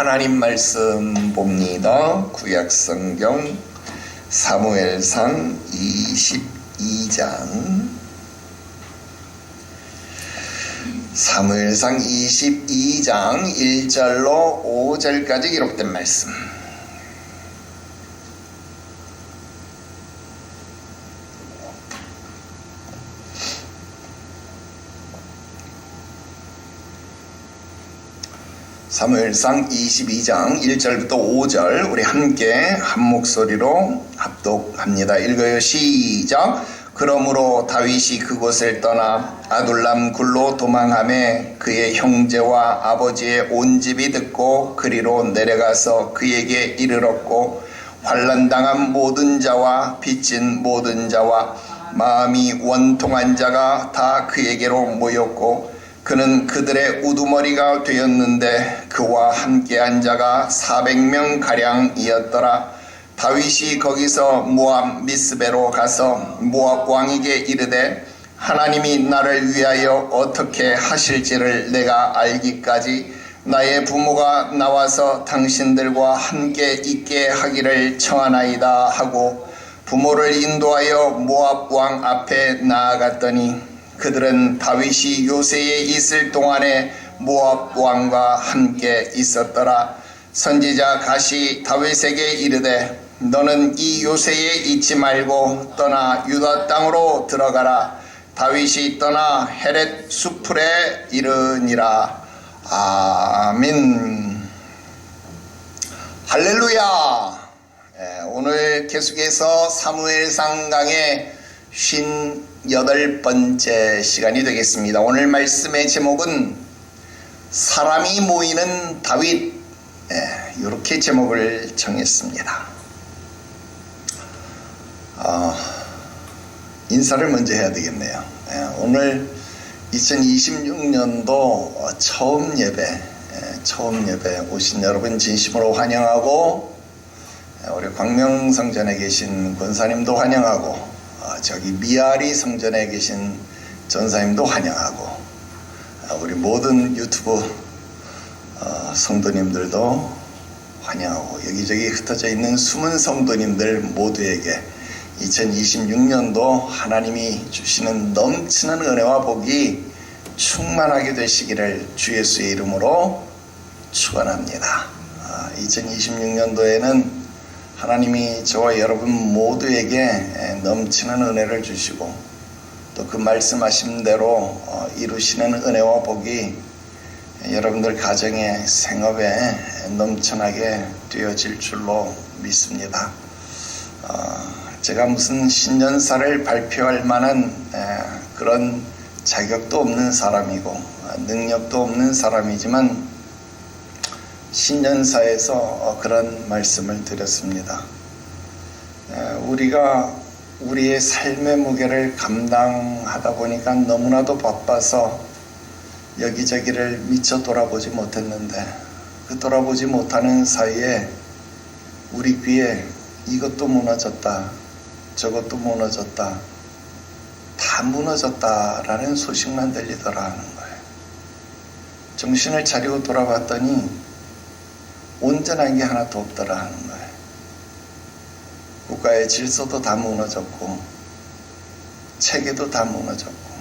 하나님 말씀 봅니다. 구약성경 사무엘상 22장 사무엘상 22장 1절로 5절까지 기록된 말씀. 사무엘상 22장 1절부터 5절 우리 함께 한 목소리로 합독합니다. 읽어요. 시작. 그러므로 다윗이 그곳을 떠나 아둘람 굴로 도망하매 그의 형제와 아버지의 온 집이 듣고 그리로 내려가서 그에게 이르렀고 환난당한 모든 자와 빚진 모든 자와 마음이 원통한 자가 다 그에게로 모였고 그는 그들의 우두머리가 되었는데 그와 함께한 자가 400명가량이었더라. 다윗이 거기서 모압 미스베로 가서 모압 왕에게 이르되 하나님이 나를 위하여 어떻게 하실지를 내가 알기까지 나의 부모가 나와서 당신들과 함께 있게 하기를 청하나이다 하고 부모를 인도하여 모압 왕 앞에 나아갔더니 그들은 다윗이 요새에 있을 동안에 모압 왕과 함께 있었더라. 선지자 갓이 다윗에게 이르되 너는 이 요새에 있지 말고 떠나 유다 땅으로 들어가라. 다윗이 떠나 헤렛 수풀에 이르니라. 아멘. 할렐루야. 오늘 계속해서 사무엘상 강의 58번째 시간이 되겠습니다. 오늘 말씀의 제목은 사람이 모이는 다윗, 이렇게 제목을 정했습니다. 인사를 먼저 해야 되겠네요. 오늘 2026년도 처음 예배 오신 여러분 진심으로 환영하고 우리 광명성전에 계신 권사님도 환영하고 저기 미아리 성전에 계신 전사님도 환영하고 우리 모든 유튜브 성도님들도 환영하고 여기저기 흩어져 있는 숨은 성도님들 모두에게 2026년도 하나님이 주시는 넘치는 은혜와 복이 충만하게 되시기를 주 예수의 이름으로 축원합니다. 2026년도에는 하나님이 저와 여러분 모두에게 넘치는 은혜를 주시고 또 그 말씀하신 대로 이루시는 은혜와 복이 여러분들 가정에 생업에 넘쳐나게 되어질 줄로 믿습니다. 제가 무슨 신년사를 발표할 만한 그런 자격도 없는 사람이고 능력도 없는 사람이지만 신년사에서 그런 말씀을 드렸습니다. 우리가 우리의 삶의 무게를 감당하다 보니까 너무나도 바빠서 여기저기를 미처 돌아보지 못했는데 그 돌아보지 못하는 사이에 우리 귀에 이것도 무너졌다, 저것도 무너졌다, 다 무너졌다라는 소식만 들리더라 하는 거예요. 정신을 차리고 돌아봤더니 온전한 게 하나도 없더라 하는 거예요. 국가의 질서도 다 무너졌고 체계도 다 무너졌고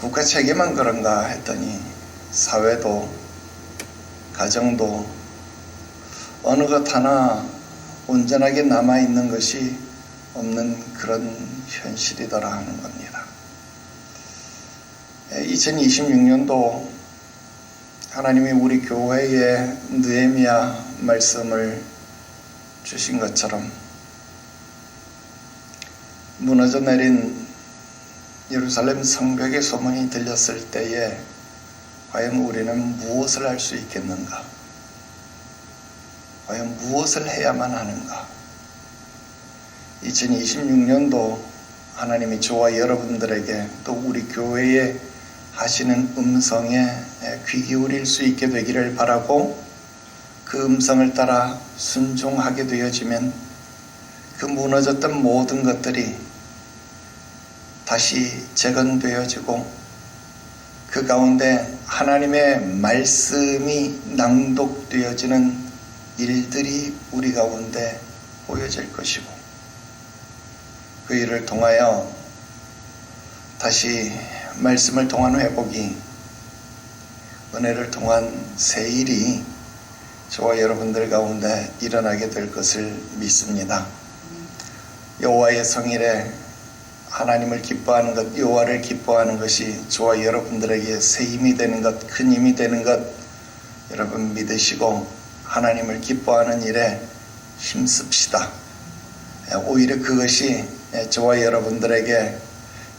국가 체계만 그런가 했더니 사회도 가정도 어느 것 하나 온전하게 남아있는 것이 없는 그런 현실이더라 하는 겁니다. 2026년도 하나님이 우리 교회에 느헤미야 말씀을 주신 것처럼 무너져 내린 예루살렘 성벽의 소문이 들렸을 때에 과연 우리는 무엇을 할 수 있겠는가? 과연 무엇을 해야만 하는가? 2026년도 하나님이 저와 여러분들에게 또 우리 교회에 하시는 음성에 귀 기울일 수 있게 되기를 바라고 그 음성을 따라 순종하게 되어지면 그 무너졌던 모든 것들이 다시 재건되어지고 그 가운데 하나님의 말씀이 낭독되어지는 일들이 우리 가운데 보여질 것이고, 그 일을 통하여 다시 말씀을 통한 회복이, 은혜를 통한 새 일이 저와 여러분들 가운데 일어나게 될 것을 믿습니다. 여호와의 성일에 하나님을 기뻐하는 것, 여호와를 기뻐하는 것이 저와 여러분들에게 새 힘이 되는 것, 큰 힘이 되는 것, 여러분 믿으시고 하나님을 기뻐하는 일에 힘씁시다. 오히려 그것이 저와 여러분들에게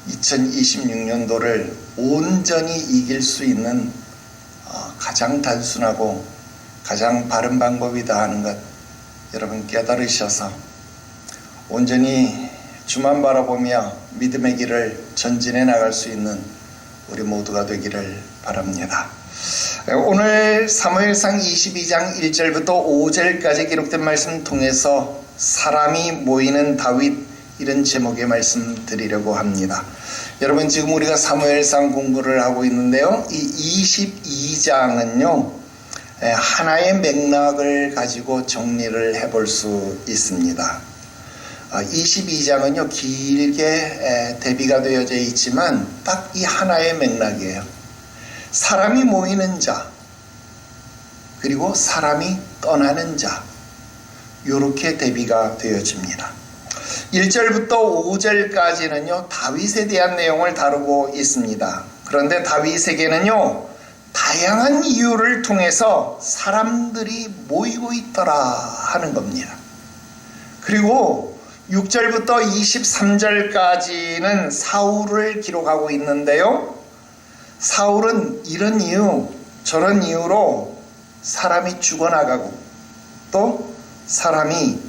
2026년도를 온전히 이길 수 있는 가장 단순하고 가장 바른 방법이다 하는 것, 여러분 깨달으셔서 온전히 주만 바라보며 믿음의 길을 전진해 나갈 수 있는 우리 모두가 되기를 바랍니다. 오늘 사무엘상 22장 1절부터 5절까지 기록된 말씀 통해서 사람이 모이는 다윗, 이런 제목의 말씀 드리려고 합니다. 여러분, 지금 우리가 사무엘상 공부를 하고 있는데요, 이 22장은요 하나의 맥락을 가지고 정리를 해볼 수 있습니다. 22장은요 길게 대비가 되어져 있지만 딱 이 하나의 맥락이에요. 사람이 모이는 자, 그리고 사람이 떠나는 자, 이렇게 대비가 되어집니다. 1절부터 5절까지는요 다윗에 대한 내용을 다루고 있습니다. 그런데 다윗에게는요 다양한 이유를 통해서 사람들이 모이고 있더라 하는 겁니다. 그리고 6절부터 23절까지는 사울을 기록하고 있는데요, 사울은 이런 이유 저런 이유로 사람이 죽어나가고 또 사람이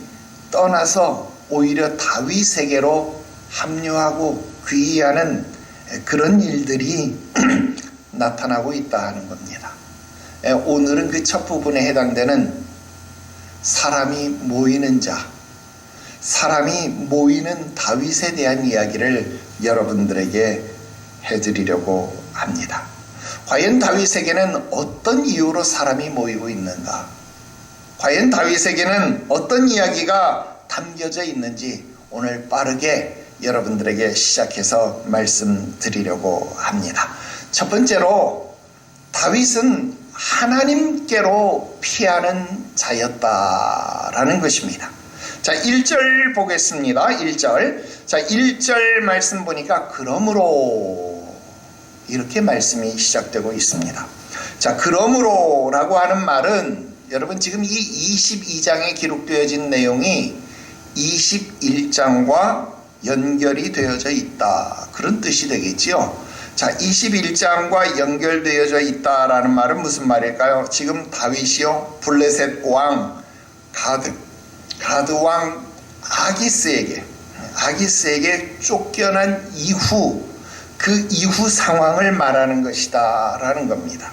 떠나서 오히려 다윗에게로 합류하고 귀의하는 그런 일들이 나타나고 있다 하는 겁니다. 오늘은 그 첫 부분에 해당되는 사람이 모이는 자, 사람이 모이는 다윗에 대한 이야기를 여러분들에게 해드리려고 합니다. 과연 다윗에게는 어떤 이유로 사람이 모이고 있는가? 과연 다윗에게는 어떤 이야기가 담겨져 있는지 오늘 빠르게 여러분들에게 시작해서 말씀드리려고 합니다. 첫 번째로 다윗은 하나님께로 피하는 자였다라는 것입니다. 자, 1절 보겠습니다. 1절. 자, 1절 말씀 보니까 그러므로 이렇게 말씀이 시작되고 있습니다. 자, 그러므로라고 하는 말은 여러분 지금 이 22장에 기록되어진 내용이 21장과 연결이 되어져 있다, 그런 뜻이 되겠지요. 자, 21장과 연결되어져 있다라는 말은 무슨 말일까요? 지금 다윗이요 블레셋 왕 가드 왕 아기스에게 쫓겨난 이후, 그 이후 상황을 말하는 것이다 라는 겁니다.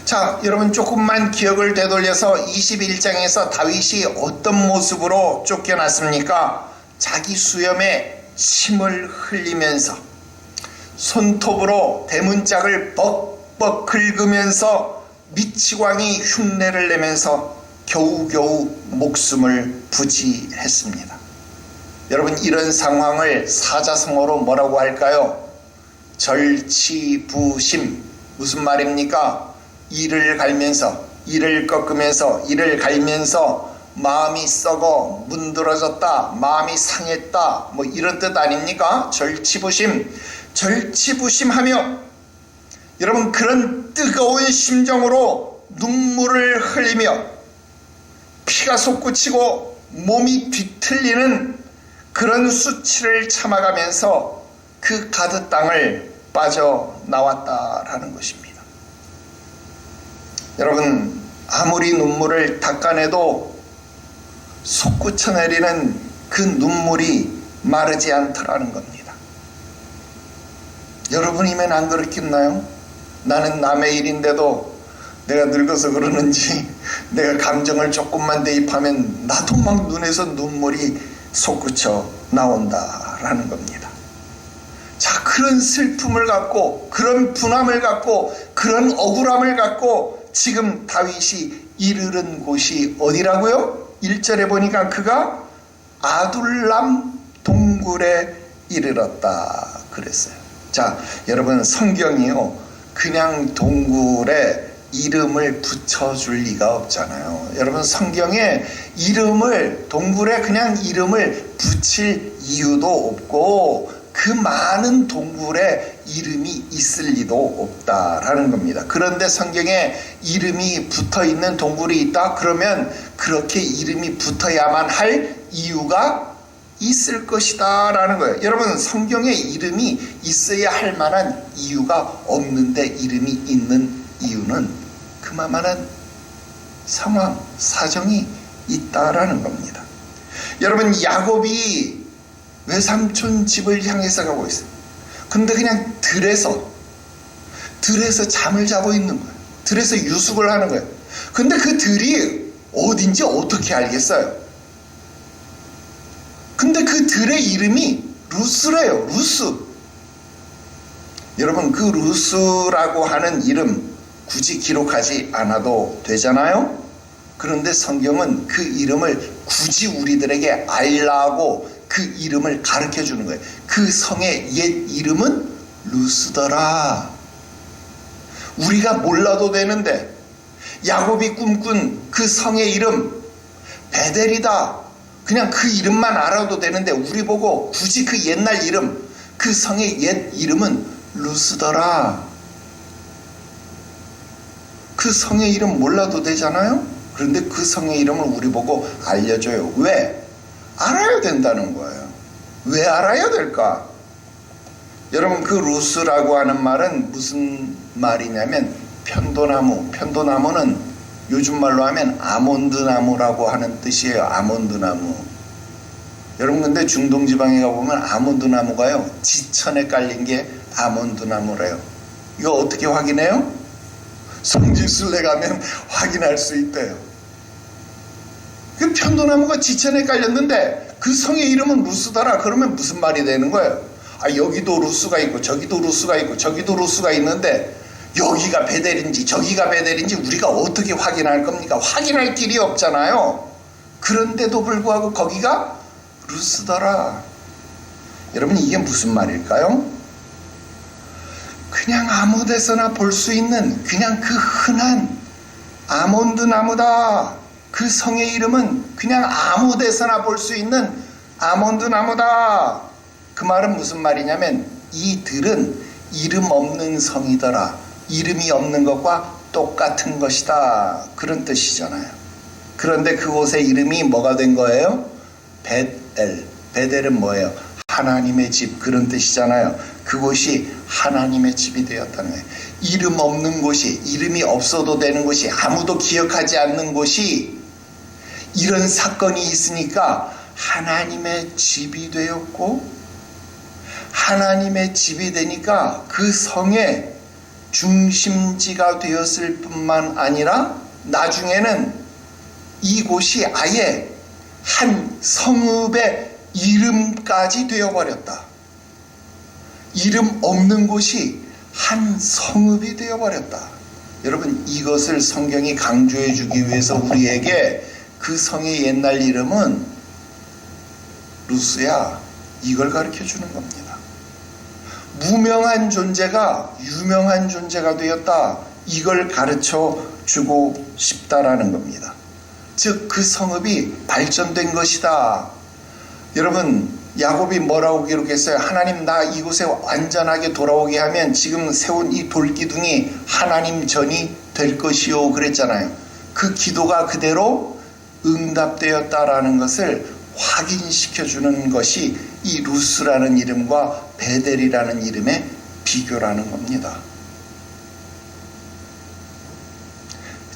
자, 여러분 조금만 기억을 되돌려서 21장에서 다윗이 어떤 모습으로 쫓겨났습니까? 자기 수염에 침을 흘리면서 손톱으로 대문짝을 벅벅 긁으면서 미치광이 흉내를 내면서 겨우겨우 목숨을 부지했습니다. 여러분, 이런 상황을 사자성어로 뭐라고 할까요? 절치부심. 무슨 말입니까? 이를 갈면서, 이를 꺾으면서, 이를 갈면서 마음이 썩어 문드러졌다, 마음이 상했다, 뭐 이런 뜻 아닙니까? 절치부심. 절치부심하며 여러분 그런 뜨거운 심정으로 눈물을 흘리며 피가 솟구치고 몸이 뒤틀리는 그런 수치를 참아가면서 그 가드 땅을 빠져나왔다라는 것입니다. 여러분, 아무리 눈물을 닦아내도 솟구쳐 내리는 그 눈물이 마르지 않더라는 겁니다. 여러분이면 안 그렇겠나요? 나는 남의 일인데도 내가 늙어서 그러는지 내가 감정을 조금만 대입하면 나도 막 눈에서 눈물이 솟구쳐 나온다라는 겁니다. 자, 그런 슬픔을 갖고, 그런 분함을 갖고, 그런 억울함을 갖고 지금 다윗이 이르는 곳이 어디라고요? 1절에 보니까 그가 아둘람 동굴에 이르렀다 그랬어요. 자, 여러분, 성경이요, 그냥 동굴에 이름을 붙여줄 리가 없잖아요. 여러분, 성경에 이름을, 동굴에 그냥 이름을 붙일 이유도 없고, 그 많은 동굴에 이름이 있을 리도 없다라는 겁니다. 그런데 성경에 이름이 붙어 있는 동굴이 있다? 그러면 그렇게 이름이 붙어야만 할 이유가 있을 것이다 라는 거예요. 여러분, 성경에 이름이 있어야 할 만한 이유가 없는데 이름이 있는 이유는 그만한 상황, 사정이 있다라는 겁니다. 여러분, 야곱이 외삼촌 집을 향해서 가고 있어요. 근데 그냥 들에서 잠을 자고 있는 거예요. 들에서 유숙을 하는 거예요. 근데 그 들이 어딘지 어떻게 알겠어요? 근데 그 들의 이름이 루스래요. 루스. 여러분, 그 루스라고 하는 이름 굳이 기록하지 않아도 되잖아요. 그런데 성경은 그 이름을 굳이 우리들에게 알라고 그 이름을 가르쳐 주는 거예요. 그 성의 옛 이름은 루스더라. 우리가 몰라도 되는데, 야곱이 꿈꾼 그 성의 이름 베델이다. 그냥 그 이름만 알아도 되는데 우리 보고 굳이 그 옛날 이름, 그 성의 옛 이름은 루스더라. 그 성의 이름 몰라도 되잖아요. 그런데 그 성의 이름을 우리 보고 알려줘요. 왜? 알아야 된다는 거예요. 왜 알아야 될까? 여러분, 그 루스라고 하는 말은 무슨 말이냐면 편도나무. 편도나무는 요즘 말로 하면 아몬드 나무라고 하는 뜻이에요. 아몬드 나무. 여러분, 근데 중동 지방에 가보면 아몬드 나무가요, 지천에 깔린 게 아몬드 나무래요. 이거 어떻게 확인해요? 성지순례 가면 확인할 수 있대요. 그 편도나무가 지천에 깔렸는데 그 성의 이름은 루스더라. 그러면 무슨 말이 되는 거예요? 아, 여기도 루스가 있고 저기도 루스가 있고 저기도 루스가 있는데 여기가 베델인지 저기가 베델인지 우리가 어떻게 확인할 겁니까? 확인할 길이 없잖아요. 그런데도 불구하고 거기가 루스더라. 여러분, 이게 무슨 말일까요? 그냥 아무 데서나 볼 수 있는 그냥 그 흔한 아몬드 나무다. 그 성의 이름은 그냥 아무 데서나 볼 수 있는 아몬드 나무다. 그 말은 무슨 말이냐면 이 들은 이름 없는 성이더라. 이름이 없는 것과 똑같은 것이다. 그런 뜻이잖아요. 그런데 그곳의 이름이 뭐가 된 거예요? 베델. 베델은 뭐예요? 하나님의 집. 그런 뜻이잖아요. 그곳이 하나님의 집이 되었다는 거예요. 이름 없는 곳이, 이름이 없어도 되는 곳이, 아무도 기억하지 않는 곳이 이런 사건이 있으니까 하나님의 집이 되었고, 하나님의 집이 되니까 그 성의 중심지가 되었을 뿐만 아니라 나중에는 이곳이 아예 한 성읍의 이름까지 되어버렸다. 이름 없는 곳이 한 성읍이 되어버렸다. 여러분, 이것을 성경이 강조해 주기 위해서 우리에게 그 성의 옛날 이름은 루스야, 이걸 가르쳐 주는 겁니다. 무명한 존재가 유명한 존재가 되었다. 이걸 가르쳐 주고 싶다라는 겁니다. 즉, 그 성읍이 발전된 것이다. 여러분, 야곱이 뭐라고 기록했어요? 하나님, 나 이곳에 완전하게 돌아오게 하면 지금 세운 이 돌기둥이 하나님 전이 될 것이요 그랬잖아요. 그 기도가 그대로 응답되었다라는 것을 확인시켜주는 것이 이 루스라는 이름과 베델이라는 이름의 비교라는 겁니다.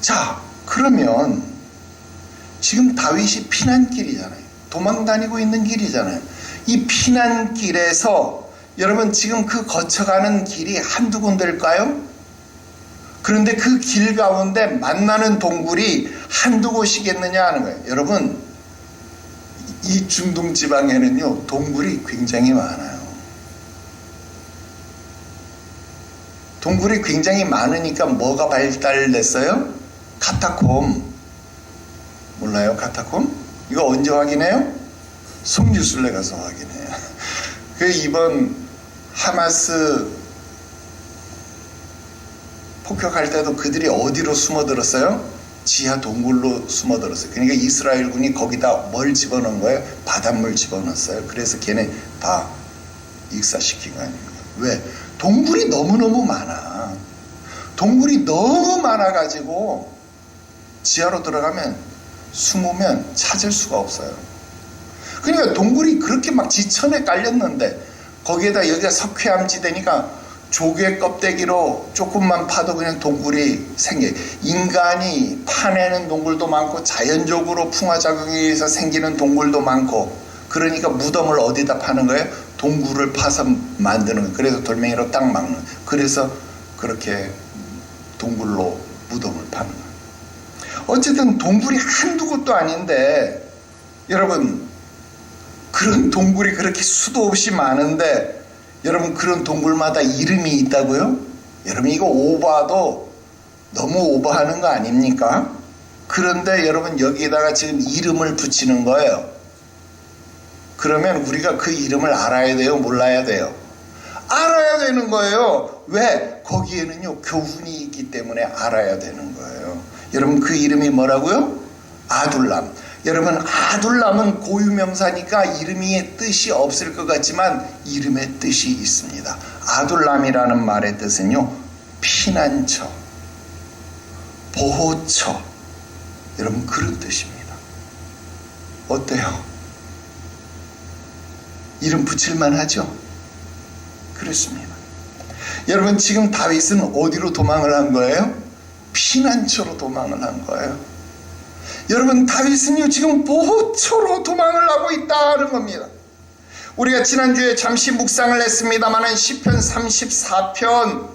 자, 그러면 지금 다윗이 피난길이잖아요. 도망 다니고 있는 길이잖아요. 이 피난길에서 여러분, 지금 그 거쳐가는 길이 한두 군데일까요? 그런데 그 길 가운데 만나는 동굴이 한두 곳이겠느냐 하는 거예요. 여러분, 이 중동 지방에는요, 동굴이 굉장히 많아요. 동굴이 굉장히 많으니까 뭐가 발달됐어요? 카타콤. 몰라요? 카타콤? 이거 언제 확인해요? 성지순례 가서 확인해요. 그 이번 하마스 폭격할 때도 그들이 어디로 숨어들었어요? 지하 동굴로 숨어들었어요. 그러니까 이스라엘군이 거기다 뭘 집어넣은 거예요? 바닷물 집어넣었어요. 그래서 걔네 다 익사시킨 거 아닙니까? 왜? 동굴이 너무너무 많아. 동굴이 너무 많아가지고 지하로 들어가면 숨으면 찾을 수가 없어요. 그러니까 동굴이 그렇게 막 지천에 깔렸는데 거기에다 여기가 석회암지대니까 조개 껍데기로 조금만 파도 그냥 동굴이 생겨요. 인간이 파내는 동굴도 많고 자연적으로 풍화작용에 의해서 생기는 동굴도 많고, 그러니까 무덤을 어디다 파는 거예요? 동굴을 파서 만드는 거예요. 그래서 돌멩이로 딱 막는 거예요. 그래서 그렇게 동굴로 무덤을 파는 거예요. 어쨌든 동굴이 한두 곳도 아닌데, 여러분 그런 동굴이 그렇게 수도 없이 많은데, 여러분 그런 동굴마다 이름이 있다고요? 여러분 이거 오버도 너무 오버하는 거 아닙니까? 그런데 여러분 여기에다가 지금 이름을 붙이는 거예요. 그러면 우리가 그 이름을 알아야 돼요? 몰라야 돼요? 알아야 되는 거예요. 왜? 거기에는요 교훈이 있기 때문에 알아야 되는 거예요. 여러분 그 이름이 뭐라고요? 아둘람. 여러분 아둘람은 고유명사니까 이름의 뜻이 없을 것 같지만 이름의 뜻이 있습니다. 아둘람이라는 말의 뜻은요 피난처, 보호처, 여러분 그런 뜻입니다. 어때요? 이름 붙일만 하죠? 그렇습니다. 여러분 지금 다윗은 어디로 도망을 한 거예요? 피난처로 도망을 한 거예요. 여러분 다윗은요 지금 보호처로 도망을 하고 있다는 겁니다. 우리가 지난주에 잠시 묵상을 했습니다마는 시편 34편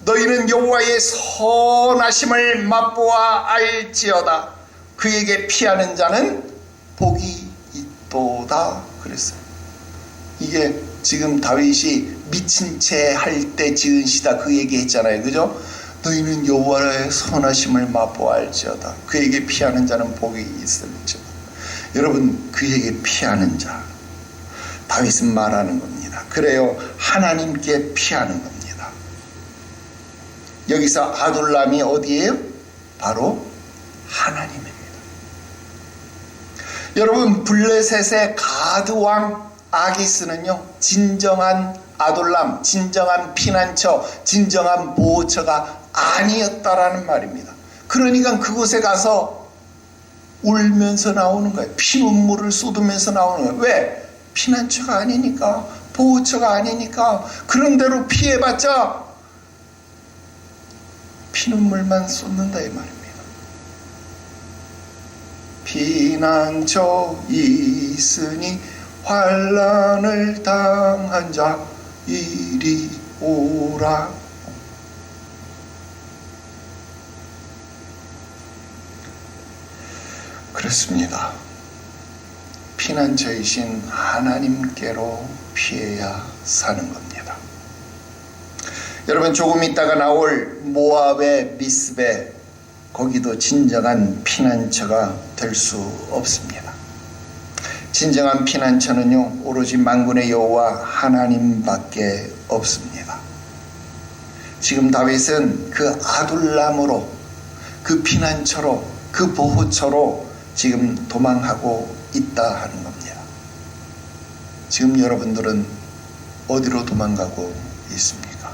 너희는 여호와의 선하심을 맛보아 알지어다 그에게 피하는 자는 복이 있도다 그랬어요. 이게 지금 다윗이 미친 채 할 때 지은 시다 그 얘기 했잖아요. 그죠? 너희는 여호와의 선하심을 맛보아 알지어다 그에게 피하는 자는 복이 있을지어다. 여러분 그에게 피하는 자 다윗은 말하는 겁니다. 그래요 하나님께 피하는 겁니다. 여기서 아둘람이 어디예요? 바로 하나님입니다. 여러분 블레셋의 가드왕 아기스는요 진정한 아둘람, 진정한 피난처, 진정한 보호처가 아니었다라는 말입니다. 그러니까 그곳에 가서 울면서 나오는 거예요. 피눈물을 쏟으면서 나오는 거예요. 왜? 피난처가 아니니까, 보호처가 아니니까. 그런 대로 피해봤자 피눈물만 쏟는다 이 말입니다. 피난처 있으니 환난을 당한 자 이리 오라. 그렇습니다. 피난처이신 하나님께로 피해야 사는 겁니다. 여러분 조금 있다가 나올 모압의 미스베 거기도 진정한 피난처가 될 수 없습니다. 진정한 피난처는요 오로지 만군의 여호와 하나님밖에 없습니다. 지금 다윗은 그 아둘람으로 그 피난처로 그 보호처로 지금 도망하고 있다 하는 겁니다. 지금 여러분들은 어디로 도망가고 있습니까?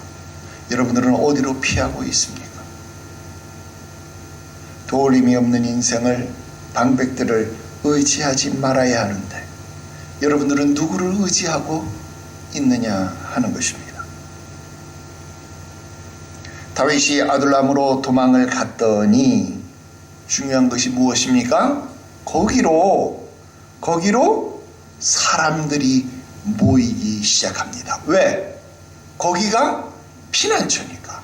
여러분들은 어디로 피하고 있습니까? 도울림이 없는 인생을 방백들을 의지하지 말아야 하는데 여러분들은 누구를 의지하고 있느냐 하는 것입니다. 다윗이 아둘람으로 도망을 갔더니 중요한 것이 무엇입니까? 거기로 사람들이 모이기 시작합니다. 왜? 거기가 피난처니까.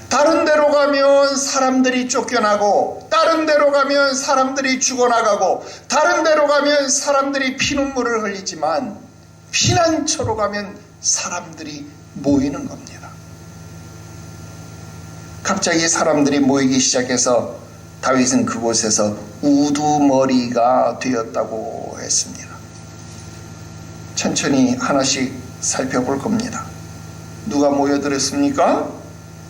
다른 데로 가면 사람들이 쫓겨나고 다른 데로 가면 사람들이 죽어나가고 다른 데로 가면 사람들이 피눈물을 흘리지만 피난처로 가면 사람들이 모이는 겁니다. 갑자기 사람들이 모이기 시작해서 다윗은 그곳에서 우두머리가 되었다고 했습니다. 천천히 하나씩 살펴볼 겁니다. 누가 모여들었습니까?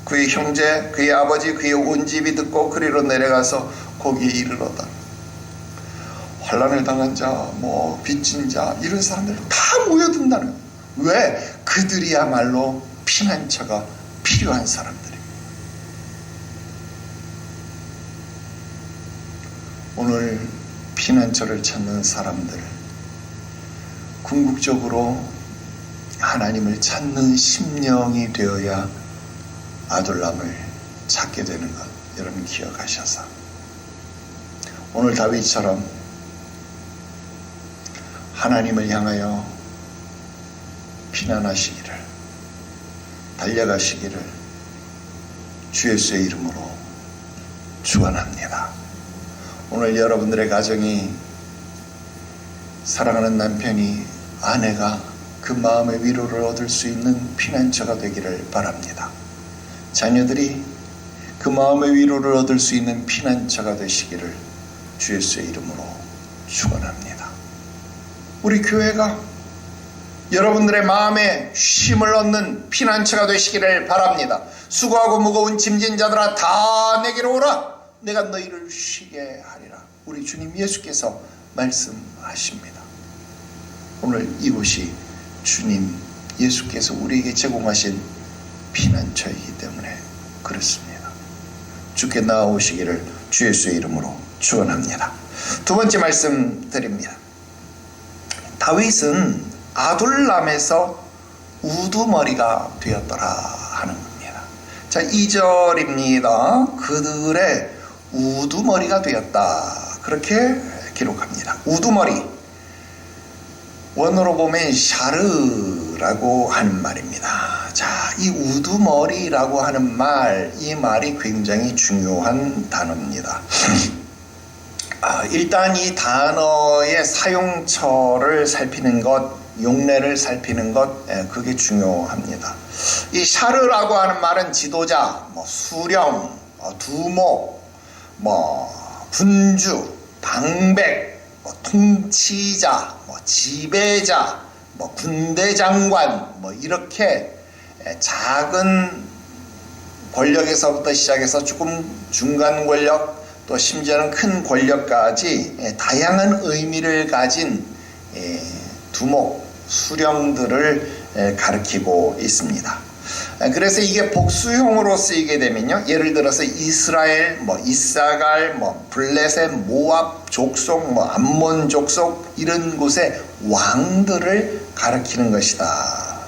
그의 형제, 그의 아버지, 그의 온 집이 듣고 그리로 내려가서 거기에 이르렀다. 환난을 당한 자, 빚진 자, 이런 사람들 다 모여든다는 거예요. 왜? 그들이야말로 피난처가 필요한 사람들이에요. 오늘 피난처를 찾는 사람들, 궁극적으로 하나님을 찾는 심령이 되어야 아둘람을 찾게 되는 것, 여러분 기억하셔서 오늘 다윗처럼 하나님을 향하여 피난하시기를, 달려가시기를 주 예수의 이름으로 축원합니다. 오늘 여러분들의 가정이, 사랑하는 남편이, 아내가 그 마음의 위로를 얻을 수 있는 피난처가 되기를 바랍니다. 자녀들이 그 마음의 위로를 얻을 수 있는 피난처가 되시기를 주 예수의 이름으로 축원합니다. 우리 교회가 여러분들의 마음에 쉼을 얻는 피난처가 되시기를 바랍니다. 수고하고 무거운 짐진 자들아 다 내게로 오라, 내가 너희를 쉬게 하리라. 우리 주님 예수께서 말씀하십니다. 오늘 이곳이 주님 예수께서 우리에게 제공하신 피난처이기 때문에 그렇습니다. 주께 나아오시기를 주 예수의 이름으로 축원합니다. 두 번째 말씀 드립니다. 다윗은 아둘람에서 우두머리가 되었더라 하는 겁니다. 자, 2절입니다. 그들의 우두머리가 되었다, 그렇게 기록합니다. 우두머리, 원어로 보면 샤르라고 하는 말입니다. 자, 이 우두머리라고 하는 말, 이 말이 굉장히 중요한 단어입니다. 일단 이 단어의 사용처를 살피는 것, 용례를 살피는 것, 그게 중요합니다. 이 샤르라고 하는 말은 지도자, 수령, 두목, 군주, 방백, 통치자, 지배자, 군대장관, 이렇게 작은 권력에서부터 시작해서 조금 중간 권력, 또 심지어는 큰 권력까지 다양한 의미를 가진 두목, 수령들을 가리키고 있습니다. 그래서 이게 복수형으로 쓰이게 되면요, 예를 들어서 이스라엘, 이사갈, 블레셋, 모압 족속, 암몬 족속, 이런 곳의 왕들을 가리키는 것이다.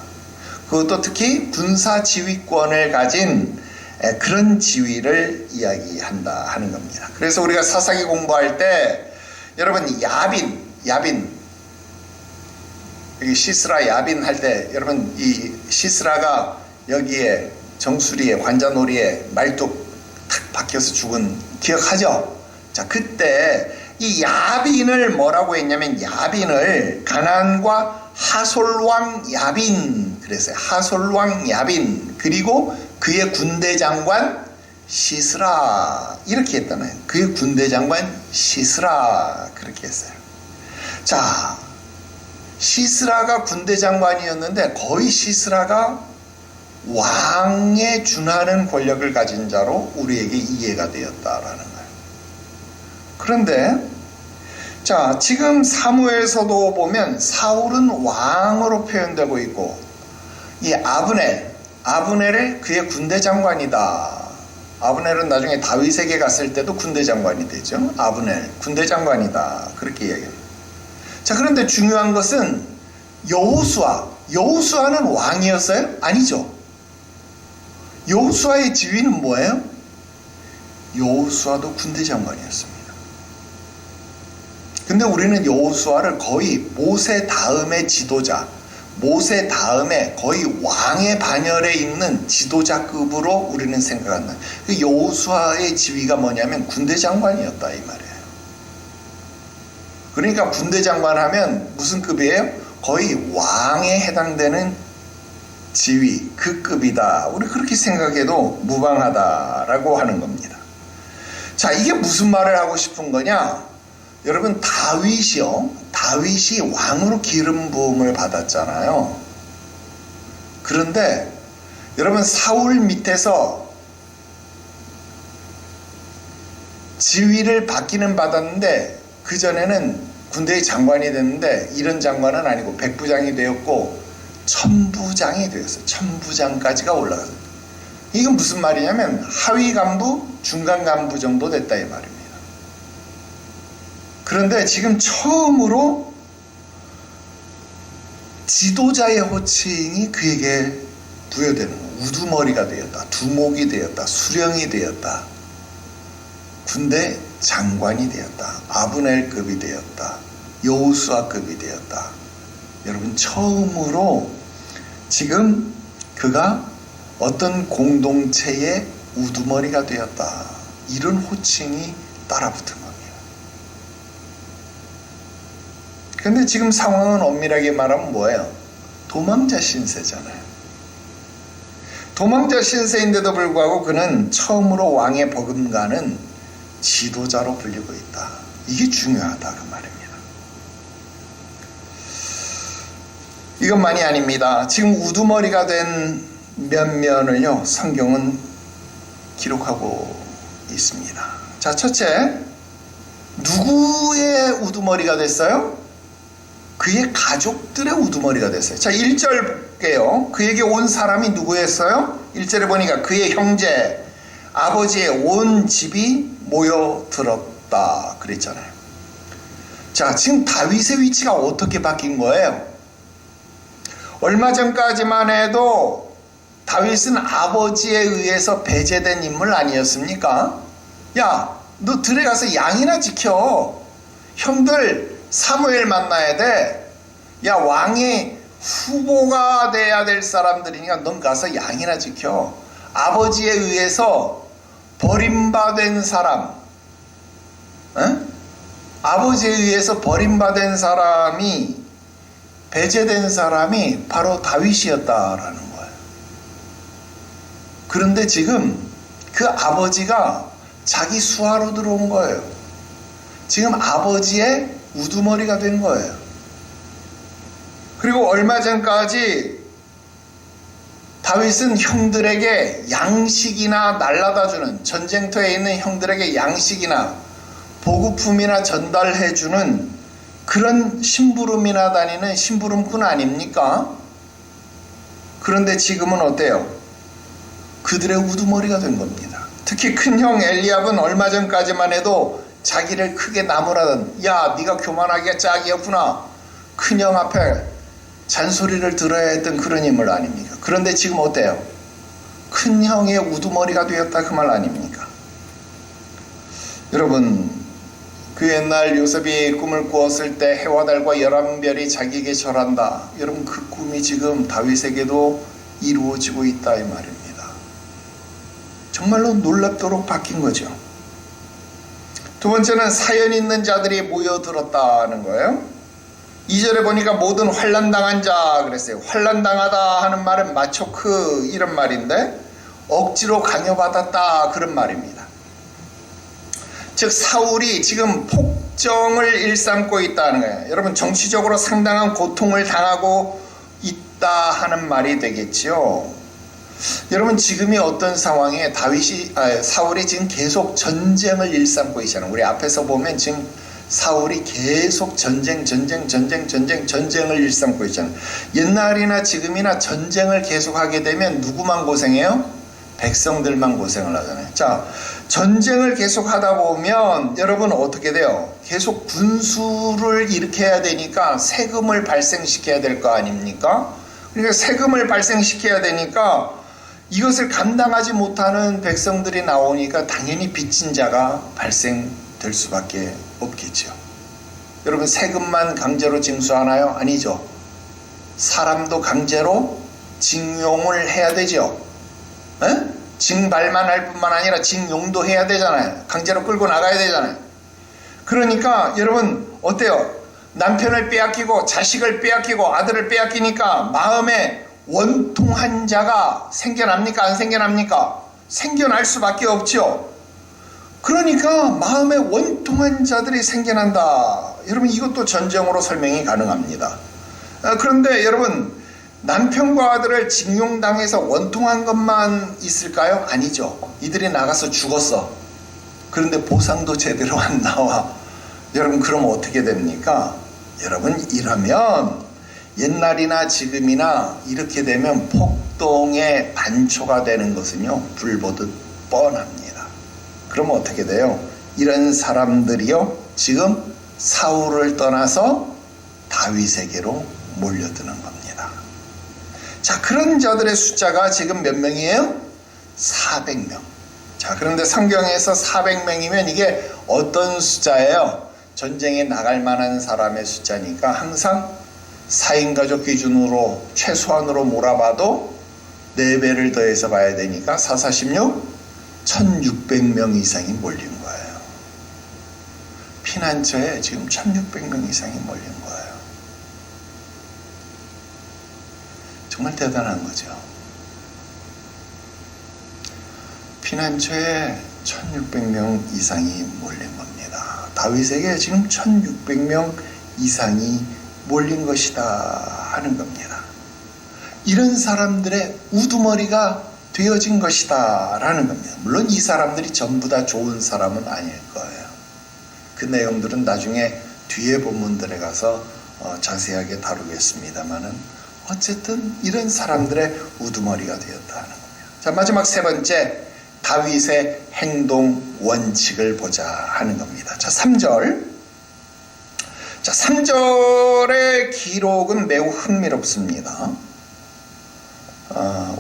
그것도 특히 군사 지휘권을 가진 그런 지위를 이야기한다 하는 겁니다. 그래서 우리가 사사기 공부할 때 여러분 야빈 여기 시스라 야빈 할 때 여러분 이 시스라가 여기에 정수리에 관자놀이에 말뚝 탁 박혀서 죽은 기억하죠? 자, 그때 이 야빈을 뭐라고 했냐면, 야빈을 가나안과 하솔왕 야빈, 그래서 하솔왕 야빈, 그리고 그의 군대 장관 시스라, 이렇게 했잖아요. 그의 군대 장관 시스라, 그렇게 했어요. 자, 시스라가 군대 장관이었는데 거의 시스라가 왕에 준하는 권력을 가진 자로 우리에게 이해가 되었다라는 거예요. 그런데 자, 지금 사무엘서도 보면 사울은 왕으로 표현되고 있고, 이 아브넬을 그의 군대 장관이다. 아브넬은 나중에 다윗에게 갔을 때도 군대 장관이 되죠. 아브넬 군대 장관이다, 그렇게 이야기합니다. 자, 그런데 중요한 것은 여호수아는 왕이었어요? 아니죠. 여호수아의 지위는 뭐예요? 여호수아도 군대 장관이었습니다. 근데 우리는 여호수아를 거의 모세 다음의 지도자, 모세 다음에 거의 왕의 반열에 있는 지도자급으로 우리는 생각한다. 그 여호수아의 지위가 뭐냐면 군대 장관이었다, 이 말이에요. 그러니까 군대 장관 하면 무슨 급이에요? 거의 왕에 해당되는 지위, 그 급이다. 우리 그렇게 생각해도 무방하다라고 하는 겁니다. 자, 이게 무슨 말을 하고 싶은 거냐? 여러분, 다윗이 왕으로 기름 부음을 받았잖아요. 그런데 여러분, 사울 밑에서 지위를 받기는 받았는데 그전에는 군대의 장관이 됐는데 이런 장관은 아니고 백부장이 되었고 천부장이 되었어요. 천부장까지가 올라갔어요. 이건 무슨 말이냐면 하위 간부, 중간 간부 정도 됐다 이 말입니다. 그런데 지금 처음으로 지도자의 호칭이 그에게 부여되는 거예요. 우두머리가 되었다, 두목이 되었다, 수령이 되었다, 군대 장관이 되었다, 아브넬급이 되었다, 여호수아급이 되었다. 여러분, 처음으로 지금 그가 어떤 공동체의 우두머리가 되었다, 이런 호칭이 따라붙은 겁니다. 그런데 지금 상황은 엄밀하게 말하면 뭐예요? 도망자 신세잖아요. 도망자 신세인데도 불구하고 그는 처음으로 왕의 버금가는 지도자로 불리고 있다. 이게 중요하다 그 말입니다. 이것만이 아닙니다. 지금 우두머리가 된 면면을요, 성경은 기록하고 있습니다. 자, 첫째, 누구의 우두머리가 됐어요? 그의 가족들의 우두머리가 됐어요. 자, 1절 볼게요. 그에게 온 사람이 누구였어요? 1절에 보니까 그의 형제, 아버지의 온 집이 모여들었다 그랬잖아요. 자, 지금 다윗의 위치가 어떻게 바뀐 거예요? 얼마 전까지만 해도 다윗은 아버지에 의해서 배제된 인물 아니었습니까? 야, 너 들에 가서 양이나 지켜. 형들 사무엘 만나야 돼. 야, 왕의 후보가 돼야 될 사람들이니까 넌 가서 양이나 지켜. 아버지에 의해서 버림받은 사람, 아버지에 의해서 버림받은 사람이, 배제된 사람이 바로 다윗이었다라는 거예요. 그런데 지금 그 아버지가 자기 수하로 들어온 거예요. 지금 아버지의 우두머리가 된 거예요. 그리고 얼마 전까지 다윗은 형들에게 양식이나 날라다주는, 전쟁터에 있는 형들에게 양식이나 보급품이나 전달해주는 그런 심부름이나 다니는 심부름꾼 아닙니까? 그런데 지금은 어때요? 그들의 우두머리가 된 겁니다. 특히 큰형 엘리압은 얼마 전까지만 해도 자기를 크게 나무라던, 야, 네가 교만하기가 짝이었구나, 큰형 앞에 잔소리를 들어야 했던 그런 인물 아닙니까? 그런데 지금 어때요? 큰형의 우두머리가 되었다 그 말 아닙니까? 여러분, 그 옛날 요셉이 꿈을 꾸었을 때 해와 달과 11별이 자기에게 절한다. 여러분, 그 꿈이 지금 다윗에게도 이루어지고 있다 이 말입니다. 정말로 놀랍도록 바뀐 거죠. 두 번째는 사연 있는 자들이 모여들었다는 거예요. 2절에 보니까 모든 환난당한 자 그랬어요. 환난당하다 하는 말은 마초크 이런 말인데 억지로 강요받았다 그런 말입니다. 즉 사울이 지금 폭정을 일삼고 있다는 거예요. 여러분, 정치적으로 상당한 고통을 당하고 있다 하는 말이 되겠지요. 여러분, 지금이 어떤 상황에 사울이 지금 계속 전쟁을 일삼고 있잖아요. 우리 앞에서 보면 지금 사울이 계속 전쟁을 일삼고 있잖아요. 옛날이나 지금이나 전쟁을 계속하게 되면 누구만 고생해요? 백성들만 고생을 하잖아요. 자, 전쟁을 계속 하다 보면 여러분 어떻게 돼요? 계속 군수를 일으켜야 되니까 세금을 발생시켜야 될 거 아닙니까? 그러니까 세금을 발생시켜야 되니까 이것을 감당하지 못하는 백성들이 나오니까 당연히 빚진 자가 발생될 수밖에 없겠죠. 여러분, 세금만 강제로 징수하나요? 아니죠. 사람도 강제로 징용을 해야 되죠. 징발만 할 뿐만 아니라 징용도 해야 되잖아요. 강제로 끌고 나가야 되잖아요. 그러니까 여러분 어때요? 남편을 빼앗기고 자식을 빼앗기고 아들을 빼앗기니까 마음에 원통한 자가 생겨납니까? 안 생겨납니까? 생겨날 수밖에 없죠. 그러니까 마음에 원통한 자들이 생겨난다. 여러분, 이것도 전쟁으로 설명이 가능합니다. 그런데 여러분, 남편과 아들을 징용당해서 원통한 것만 있을까요? 아니죠. 이들이 나가서 죽었어. 그런데 보상도 제대로 안 나와. 여러분, 그럼 어떻게 됩니까? 여러분, 이러면 옛날이나 지금이나 이렇게 되면 폭동의 반초가 되는 것은요, 불보듯 뻔합니다. 그럼 어떻게 돼요? 이런 사람들이요, 지금 사울을 떠나서 다윗에게로 몰려드는 겁니다. 자, 그런 자들의 숫자가 지금 몇 명이에요? 400명. 자, 그런데 성경에서 400명이면 이게 어떤 숫자예요? 전쟁에 나갈 만한 사람의 숫자니까 항상 4인 가족 기준으로 최소한으로 몰아봐도 4배를 더해서 봐야 되니까 4, 46, 1600명 이상이 몰린 거예요. 피난처에 지금 1600명 이상이 몰린 거예요. 정말 대단한 거죠. 피난처에 1600명 이상이 몰린 겁니다. 다윗에게 지금 1600명 이상이 몰린 것이다 하는 겁니다. 이런 사람들의 우두머리가 되어진 것이다 라는 겁니다. 물론 이 사람들이 전부 다 좋은 사람은 아닐 거예요. 그 내용들은 나중에 뒤에 본문들에 가서 자세하게 다루겠습니다만은 어쨌든 이런 사람들의 우두머리가 되었다 하는 겁니다. 자, 마지막 세 번째, 다윗의 행동 원칙을 보자 하는 겁니다. 자, 3절. 자, 3절의 기록은 매우 흥미롭습니다.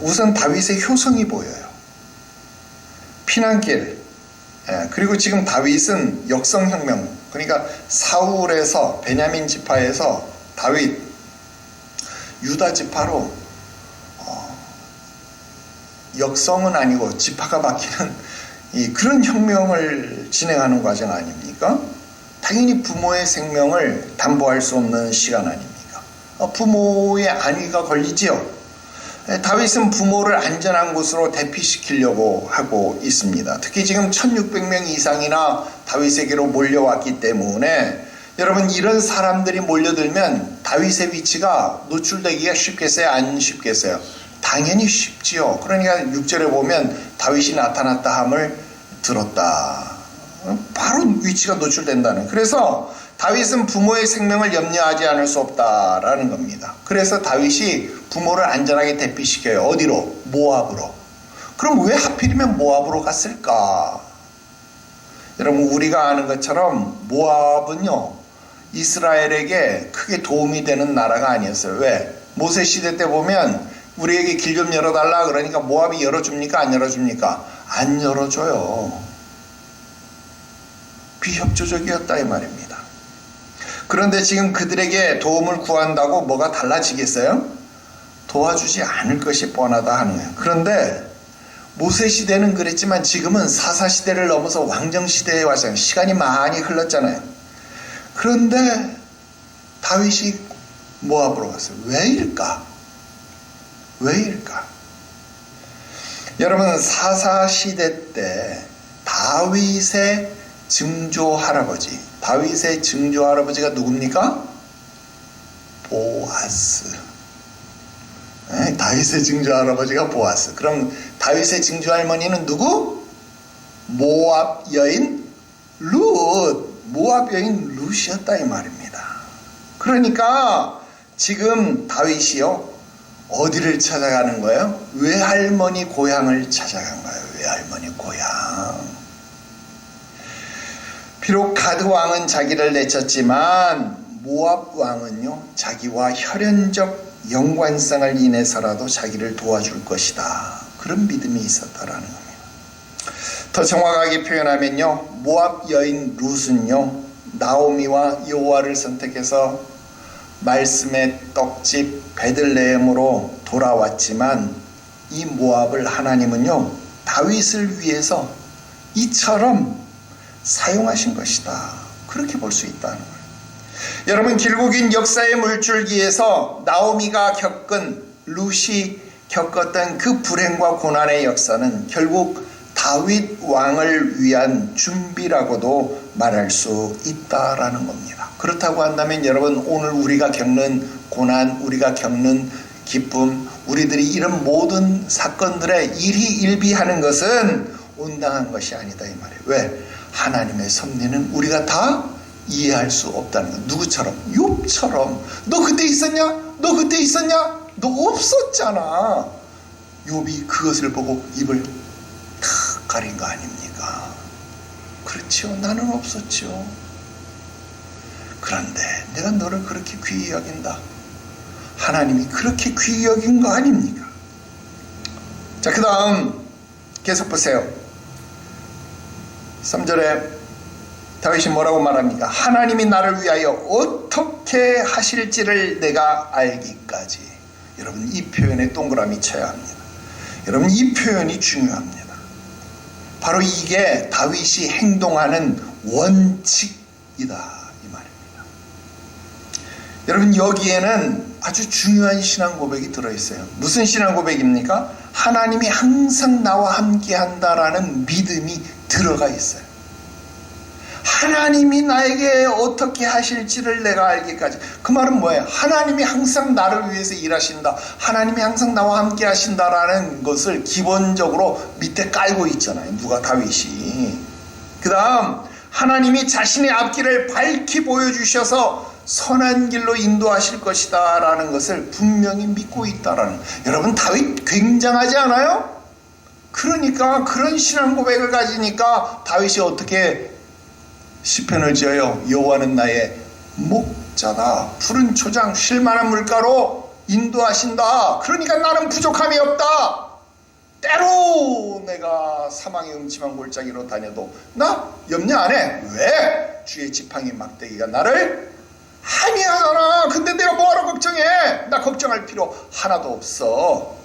우선 다윗의 효성이 보여요. 피난길, 그리고 지금 다윗은 역성혁명, 그러니까 사울에서, 베냐민 지파에서 다윗, 유다 지파로 역성은 아니고 지파가 바뀌는 그런 혁명을 진행하는 과정 아닙니까? 당연히 부모의 생명을 담보할 수 없는 시간 아닙니까? 부모의 안위가 걸리지요. 다윗은 부모를 안전한 곳으로 대피시키려고 하고 있습니다. 특히 지금 1600명 이상이나 다윗에게로 몰려왔기 때문에 여러분, 이런 사람들이 몰려들면 다윗의 위치가 노출되기가 쉽겠어요? 안 쉽겠어요? 당연히 쉽지요. 그러니까 6절에 보면 다윗이 나타났다 함을 들었다. 바로 위치가 노출된다는. 그래서 다윗은 부모의 생명을 염려하지 않을 수 없다라는 겁니다. 그래서 다윗이 부모를 안전하게 대피시켜요. 어디로? 모압으로. 그럼 왜 하필이면 모압으로 갔을까? 여러분, 우리가 아는 것처럼 모압은요, 이스라엘에게 크게 도움이 되는 나라가 아니었어요. 왜? 모세 시대 때 보면 우리에게 길 좀 열어달라 그러니까 모압이 열어줍니까? 안 열어줍니까? 안 열어줘요. 비협조적이었다 이 말입니다. 그런데 지금 그들에게 도움을 구한다고 뭐가 달라지겠어요? 도와주지 않을 것이 뻔하다 하는 거예요. 그런데 모세 시대는 그랬지만 지금은 사사 시대를 넘어서 왕정 시대에 와서 시간이 많이 흘렀잖아요. 그런데 다윗이 모압으로 갔어요. 왜일까? 왜일까? 여러분, 사사 시대 때 다윗의 증조 할아버지, 다윗의 증조 할아버지가 누굽니까? 보아스. 다윗의 증조 할아버지가 보아스. 그럼 다윗의 증조 할머니는 누구? 모압 여인 룻. 모압 여인 룻이었다 이 말입니다. 그러니까 지금 다윗이요, 어디를 찾아가는 거예요? 외할머니 고향을 찾아간 거예요. 외할머니 고향. 비록 가드 왕은 자기를 내쳤지만 모압 왕은요, 자기와 혈연적 연관성을 인해서라도 자기를 도와줄 것이다. 그런 믿음이 있었다라는 겁니다. 더 정확하게 표현하면요, 모압 여인 룻은요, 나오미와 여호와를 선택해서 말씀의 떡집 베들레헴으로 돌아왔지만 이 모압을 하나님은요, 다윗을 위해서 이처럼 사용하신 것이다. 그렇게 볼 수 있다는 거예요. 여러분, 길고 긴 역사의 물줄기에서 나오미가 겪은 룻이 겪었던 그 불행과 고난의 역사는 결국 다윗 왕을 위한 준비라고도 말할 수 있다라는 겁니다. 그렇다고 한다면 여러분, 오늘 우리가 겪는 고난, 우리가 겪는 기쁨, 우리들이 이런 모든 사건들에 일희일비하는 것은 온당한 것이 아니다 이 말이에요. 왜? 하나님의 섭리는 우리가 다 이해할 수 없다는 것. 누구처럼? 욥처럼. 너 그때 있었냐? 너 그때 있었냐? 너 없었잖아. 욥이 그것을 보고 입을 탁 가린 거 아닙니까? 그렇죠. 나는 없었죠. 그런데 내가 너를 그렇게 귀히 여긴다. 하나님이 그렇게 귀히 여긴 거 아닙니까? 자, 그 다음 계속 보세요. 3절에 다윗이 뭐라고 말합니까? 하나님이 나를 위하여 어떻게 하실지를 내가 알기까지. 여러분, 이 표현에 동그라미 쳐야 합니다. 여러분, 이 표현이 중요합니다. 바로 이게 다윗이 행동하는 원칙이다 이 말입니다. 여러분, 여기에는 아주 중요한 신앙 고백이 들어있어요. 무슨 신앙 고백입니까? 하나님이 항상 나와 함께 한다라는 믿음이 들어가 있어요. 하나님이 나에게 어떻게 하실지를 내가 알기까지. 그 말은 뭐예요? 하나님이 항상 나를 위해서 일하신다, 하나님이 항상 나와 함께 하신다라는 것을 기본적으로 밑에 깔고 있잖아요. 누가? 다윗이. 그 다음, 하나님이 자신의 앞길을 밝히 보여주셔서 선한 길로 인도하실 것이다 라는 것을 분명히 믿고 있다라는. 여러분, 다윗 굉장하지 않아요? 그러니까 그런 신앙 고백을 가지니까 다윗이 어떻게 시편을 지어요? 여호와는 나의 목자다. 푸른 초장, 쉴만한 물가로 인도하신다. 그러니까 나는 부족함이 없다. 때로 내가 사망의 음침한 골짜기로 다녀도 나 염려 안 해. 왜? 주의 지팡이 막대기가 나를 함께하잖아. 근데 내가 뭐하러 걱정해? 나 걱정할 필요 하나도 없어.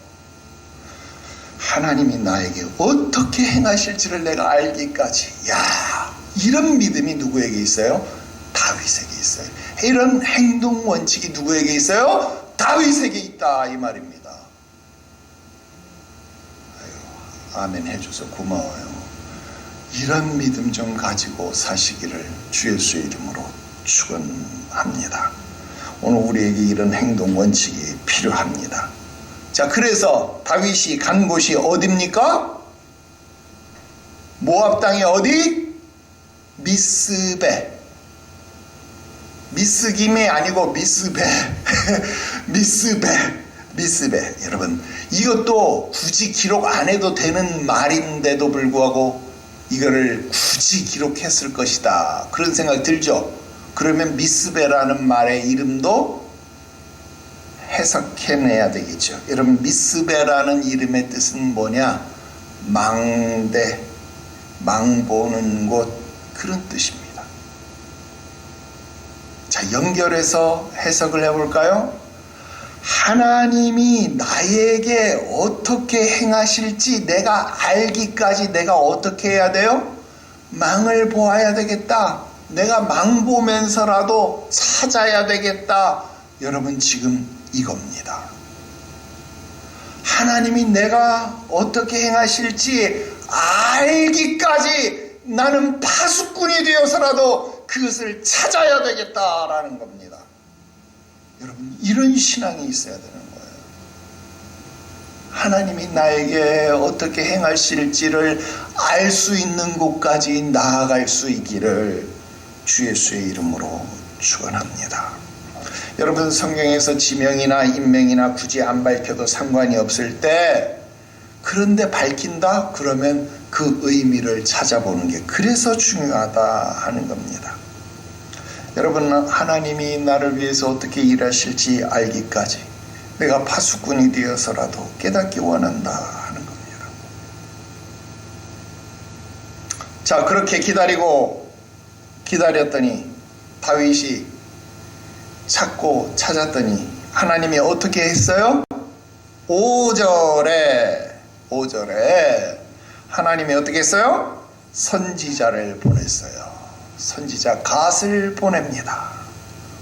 하나님이 나에게 어떻게 행하실지를 내가 알기까지. 야, 이런 믿음이 누구에게 있어요? 다윗에게 있어요. 이런 행동 원칙이 누구에게 있어요? 다윗에게 있다 이 말입니다. 아유, 아멘 해줘서 고마워요. 이런 믿음 좀 가지고 사시기를 주 예수의 이름으로 축원합니다. 오늘 우리에게 이런 행동 원칙이 필요합니다. 자, 그래서 다윗이 간 곳이 어디입니까? 모압 땅이 어디? 미스베. 미스김이 아니고 미스베. 미스베. 여러분, 이것도 굳이 기록 안 해도 되는 말인데도 불구하고 이거를 굳이 기록했을 것이다, 그런 생각이 들죠. 그러면 미스베라는 말의 이름도 해석해내야 되겠죠. 여러분, 미스베라는 이름의 뜻은 뭐냐? 망대, 망보는 곳, 그런 뜻입니다. 자, 연결해서 해석을 해볼까요? 하나님이 나에게 어떻게 행하실지 내가 알기까지 내가 어떻게 해야 돼요? 망을 보아야 되겠다. 내가 망 보면서라도 찾아야 되겠다. 여러분, 지금 이겁니다. 하나님이 내가 어떻게 행하실지 알기까지 나는 파수꾼이 되어서라도 그것을 찾아야 되겠다라는 겁니다. 여러분, 이런 신앙이 있어야 되는 거예요. 하나님이 나에게 어떻게 행하실지를 알 수 있는 곳까지 나아갈 수 있기를 주 예수의 이름으로 축원합니다. 여러분, 성경에서 지명이나 인명이나 굳이 안 밝혀도 상관이 없을 때, 그런데 밝힌다? 그러면 그 의미를 찾아보는 게 그래서 중요하다 하는 겁니다. 여러분, 하나님이 나를 위해서 어떻게 일하실지 알기까지 내가 파수꾼이 되어서라도 깨닫기 원한다 하는 겁니다. 자, 그렇게 기다렸더니 다윗이 찾고 찾았더니 하나님이 어떻게 했어요? 5절에 하나님이 어떻게 했어요? 선지자를 보냈어요. 선지자 갓을 보냅니다.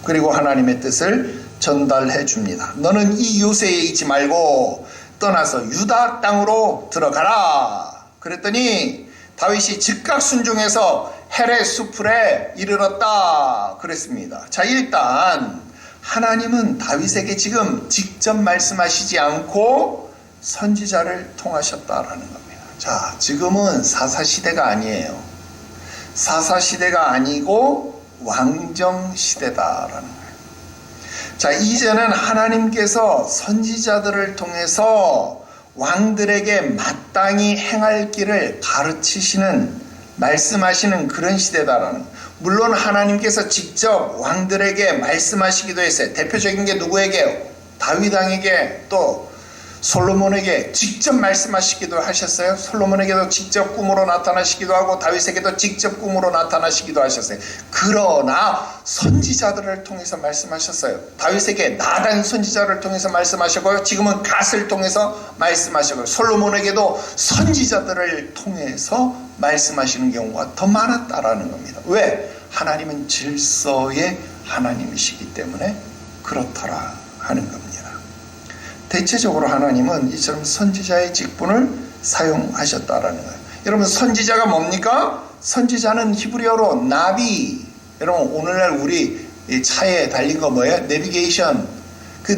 그리고 하나님의 뜻을 전달해 줍니다. 너는 이 요새에 있지 말고 떠나서 유다 땅으로 들어가라. 그랬더니 다윗이 즉각 순종해서 헤레 수풀에 이르렀다 그랬습니다. 자, 일단 하나님은 다윗에게 지금 직접 말씀하시지 않고 선지자를 통하셨다라는 겁니다. 자, 지금은 사사시대가 아니에요. 사사시대가 아니고 왕정시대다라는 거예요. 자, 이제는 하나님께서 선지자들을 통해서 왕들에게 마땅히 행할 길을 가르치시는, 말씀하시는 그런 시대다라는 거예요. 물론 하나님께서 직접 왕들에게 말씀하시기도 했어요. 대표적인 게 누구에게요? 다윗 왕에게, 또 솔로몬에게 직접 말씀하시기도 하셨어요. 솔로몬에게도 직접 꿈으로 나타나시기도 하고 다윗에게도 직접 꿈으로 나타나시기도 하셨어요. 그러나 선지자들을 통해서 말씀하셨어요. 다윗에게 나단 선지자를 통해서 말씀하셨고요. 지금은 갓을 통해서 말씀하셨고요. 솔로몬에게도 선지자들을 통해서 말씀하시는 경우가 더 많았다라는 겁니다. 왜? 하나님은 질서의 하나님이시기 때문에 그렇더라 하는 겁니다. 대체적으로 하나님은 이처럼 선지자의 직분을 사용하셨다라는 거예요. 여러분, 선지자가 뭡니까? 선지자는 히브리어로 나비. 여러분, 오늘날 우리 차에 달린 거 뭐예요? 내비게이션. 그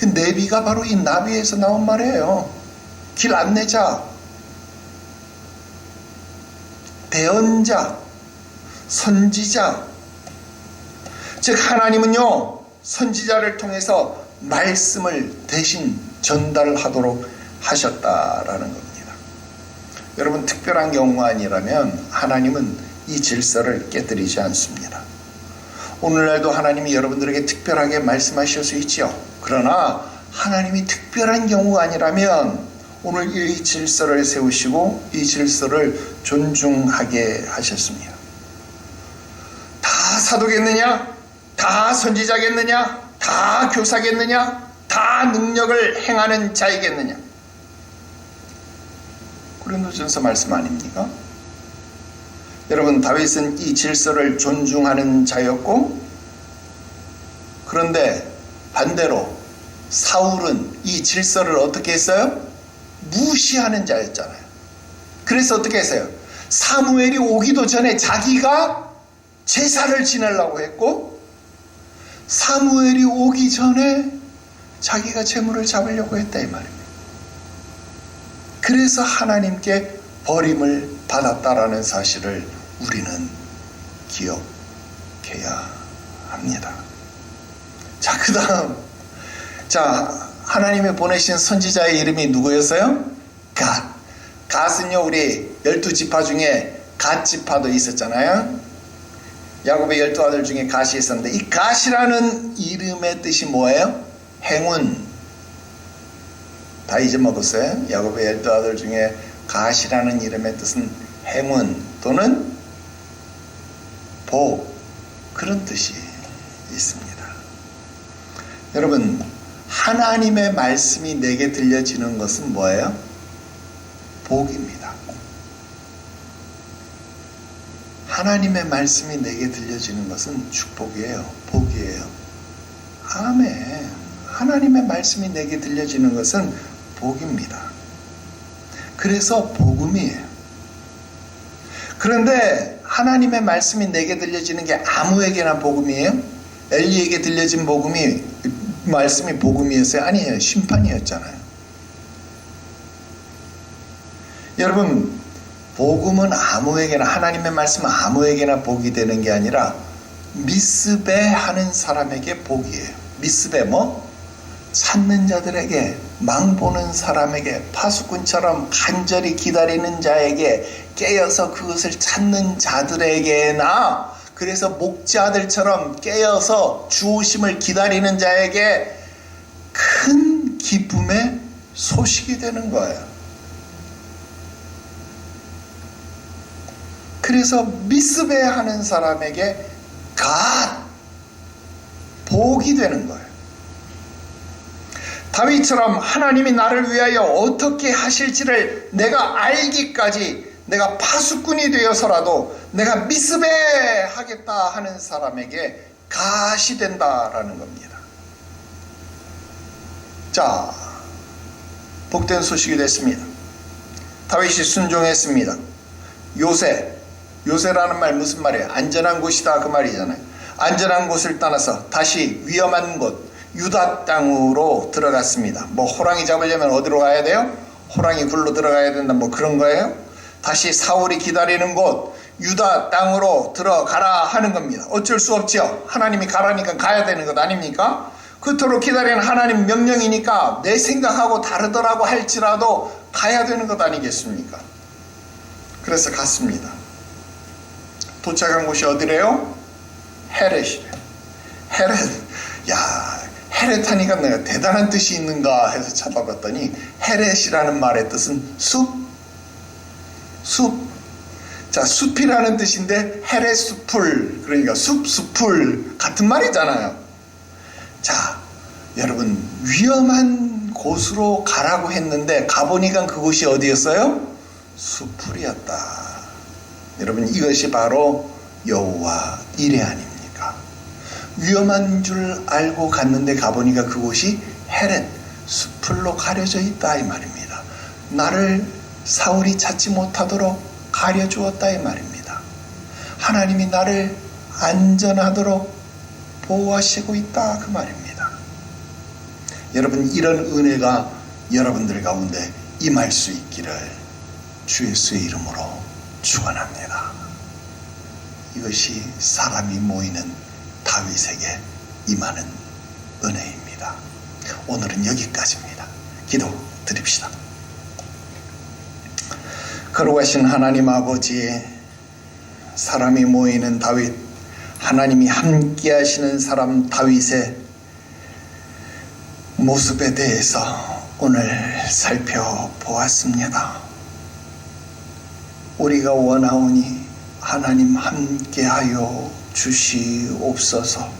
내비가 바로 이 나비에서 나온 말이에요. 길 안내자, 대언자, 선지자. 즉 하나님은요, 선지자를 통해서 말씀을 대신 전달하도록 하셨다라는 겁니다. 여러분, 특별한 경우가 아니라면 하나님은 이 질서를 깨뜨리지 않습니다. 오늘날도 하나님이 여러분들에게 특별하게 말씀하실 수 있죠. 그러나 하나님이 특별한 경우가 아니라면 오늘 이 질서를 세우시고 이 질서를 존중하게 하셨습니다. 다 사도겠느냐? 다 선지자겠느냐? 다 교사겠느냐? 다 능력을 행하는 자이겠느냐? 고린도전서 말씀 아닙니까? 여러분, 다윗은 이 질서를 존중하는 자였고, 그런데 반대로 사울은 이 질서를 어떻게 했어요? 무시하는 자였잖아요. 그래서 어떻게 했어요? 사무엘이 오기도 전에 자기가 제사를 지내려고 했고, 사무엘이 오기 전에 자기가 제물을 잡으려고 했다 이 말입니다. 그래서 하나님께 버림을 받았다라는 사실을 우리는 기억해야 합니다. 자, 그 다음, 자, 하나님이 보내신 선지자의 이름이 누구였어요? 갓. 갓은요, 우리 12지파 중에 갓지파도 있었잖아요. 야곱의 12아들 중에 갓이 있었는데, 이 갓이라는 이름의 뜻이 뭐예요? 행운. 다 잊어먹었어요? 야곱의 12아들 중에 갓이라는 이름의 뜻은 행운 또는 복, 그런 뜻이 있습니다. 여러분, 하나님의 말씀이 내게 들려지는 것은 뭐예요? 복입니다. 하나님의 말씀이 내게 들려지는 것은 축복이에요. 복이에요. 아멘. 하나님의 말씀이 내게 들려지는 것은 복입니다. 그래서 복음이에요. 그런데 하나님의 말씀이 내게 들려지는 게 아무에게나 복음이에요? 엘리에게 들려진 말씀이 복음이었어요? 아니에요. 심판이었잖아요. 여러분, 복음은 아무에게나, 하나님의 말씀은 아무에게나 복이 되는 게 아니라 미스베 하는 사람에게 복이에요. 미스베 뭐? 찾는 자들에게, 망보는 사람에게, 파수꾼처럼 간절히 기다리는 자에게, 깨어서 그것을 찾는 자들에게나, 그래서 목자들처럼 깨어서 주오심을 기다리는 자에게 큰 기쁨의 소식이 되는 거예요. 그래서 미스베하는 사람에게 복이 되는 거예요. 다윗처럼 하나님이 나를 위하여 어떻게 하실지를 내가 알기까지, 내가 파수꾼이 되어서라도 내가 미스베하겠다 하는 사람에게 가시된다라는 겁니다. 자, 복된 소식이 됐습니다. 다윗이 순종했습니다. 요새라는 말 무슨 말이에요? 안전한 곳이다 그 말이잖아요. 안전한 곳을 떠나서 다시 위험한 곳 유다 땅으로 들어갔습니다. 뭐 호랑이 잡으려면 어디로 가야 돼요? 호랑이 굴로 들어가야 된다 뭐 그런 거예요? 다시 사울이 기다리는 곳 유다 땅으로 들어가라 하는 겁니다. 어쩔 수 없죠. 하나님이 가라니까 가야 되는 것 아닙니까? 그토록 기다리는 하나님 명령이니까 내 생각하고 다르더라고 할지라도 가야 되는 것 아니겠습니까? 그래서 갔습니다. 도착한 곳이 어디래요? 헤렛이래요. 헤렛 하니까 내가 대단한 뜻이 있는가 해서 찾아봤더니 헤렛이라는 말의 뜻은 숲. 자, 숲이라는 뜻인데 헤렛 숲을, 그러니까 숲을 같은 말이잖아요. 자, 여러분 위험한 곳으로 가라고 했는데 가보니까 그곳이 어디였어요? 숲풀이었다. 여러분 이것이 바로 여호와 이레 아닙니까? 위험한 줄 알고 갔는데 가보니까 그곳이 헤렛 숲풀로 가려져 있다 이 말입니다. 나를 사울이 찾지 못하도록 가려주었다 이 말입니다. 하나님이 나를 안전하도록 보호하시고 있다 그 말입니다. 여러분 이런 은혜가 여러분들 가운데 임할 수 있기를 주 예수의 이름으로 축원합니다. 이것이 사람이 모이는 다윗에게 임하는 은혜입니다. 오늘은 여기까지입니다. 기도 드립시다. 거룩하신 하나님 아버지, 사람이 모이는 다윗, 하나님이 함께 하시는 사람 다윗의 모습에 대해서 오늘 살펴보았습니다. 우리가 원하오니 하나님 함께하여 주시옵소서.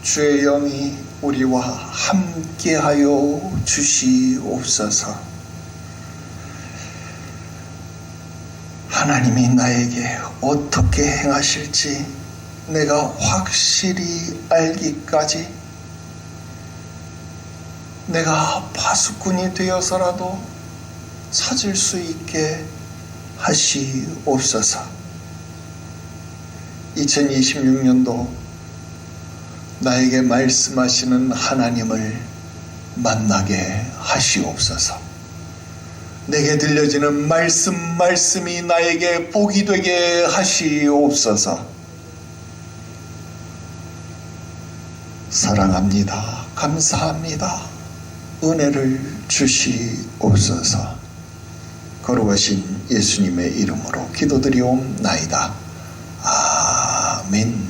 주의 영이 우리와 함께하여 주시옵소서. 하나님이 나에게 어떻게 행하실지 내가 확실히 알기까지 내가 파수꾼이 되어서라도 찾을 수 있게 하시옵소서. 2026년도 나에게 말씀하시는 하나님을 만나게 하시옵소서. 내게 들려지는 말씀이 나에게 복이 되게 하시옵소서. 사랑합니다. 감사합니다. 은혜를 주시옵소서. 거룩하신 예수님의 이름으로 기도드리옵나이다. 아멘.